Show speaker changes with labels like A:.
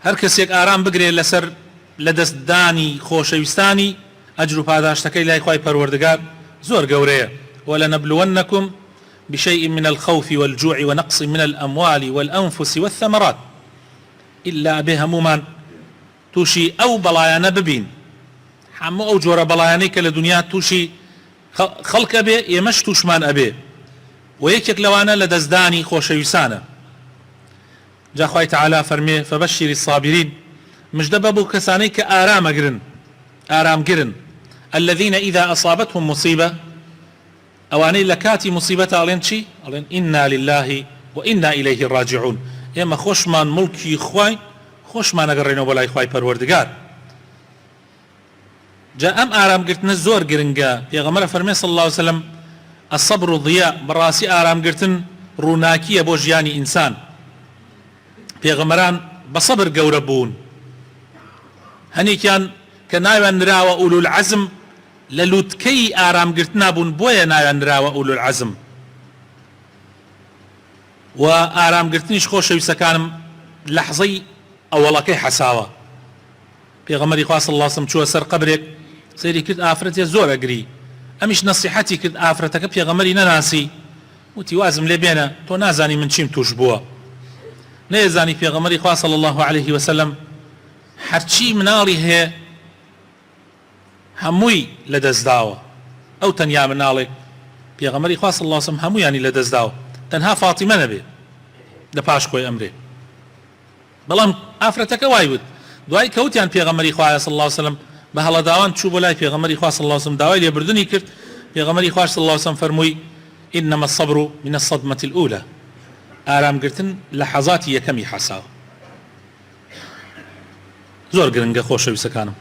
A: هەر کەسێک ئارام بگرێت لەسەر لەدەستدانی خۆشەویستانی ئەجر و پاداشتەکەی لای خوای پەروەردگار زۆر گەورەیە. وَلَنَبْلُوَنَّكُمْ بشيء من الخوف والجوع ونقص من الأموال والأنفس والثمرات إلا به همومان توشي أو بلايانا ببين حمو أو جورا بلايانيك لدنيا توشي خلق أبي يمش توشمان أبي ويكيك لوانا لدزداني خوشيوسانا. جا خوي تعالى فرمي فبشر الصابرين مجدببو كسانيك آرام قرن الذين إذا أصابتهم مصيبة أواني لكاتي مصيبة ألين شي ألين إنا لله وإنا إليه راجعون. إما خوشمان ملكي خواي خوشمان أقرينو بلاي خواي پروردگار. جاء أم آرام قرتن الزور قرنقا يغمر فرمي صلى الله عليه وسلم الصبر ضياء براسي آرام قرتن روناكي بو جياني إنسان يغمران بصبر قوربون هني كان كنايوان نراوى أولو العزم للوتكي آرام قرتنا بون بويا نايوان نراوى أولو العزم وآرام قرتنيش خوش يسكانم لحظي أولاكي حساوة بيغمري خواه صلى الله عليه وسلم شو سر قبرك سيري كرت آفرتي زور أقري أمش نصيحتي كرت آفرتك بيغمري نناسي وتي وازم لبينا تو نازاني من چيم توشبوه نيزاني بيغمري خواه صلى الله عليه وسلم هرچی مناڵی هەیە هەمووی لەدەستداوە ئەو تەنیا مناڵێک پێغەمبەری خوا صلی الله علیه و سلم هەموویانی لەدەستداوە تەنها فاتیمە نەبێ لە پاش خۆی ئەمرێ بەڵام ئافرەتەکە وای وت دوای کەوتیان پێغەمبەری خوا صلی الله علیه و سلم بە هەڵەداوان چوو بۆ لای پێغەمبەری خوا صلی الله علیه و سلم داوای لێبردنی کرد پێغەمبەری خوا صلی الله علیه و سلم فەرمووی إنما الصبر من الصدمة الأولى ئارامگرتن لە حەزاتی یەکەمی حەساوە. زۆر گرنگە خۆشەویستەکانم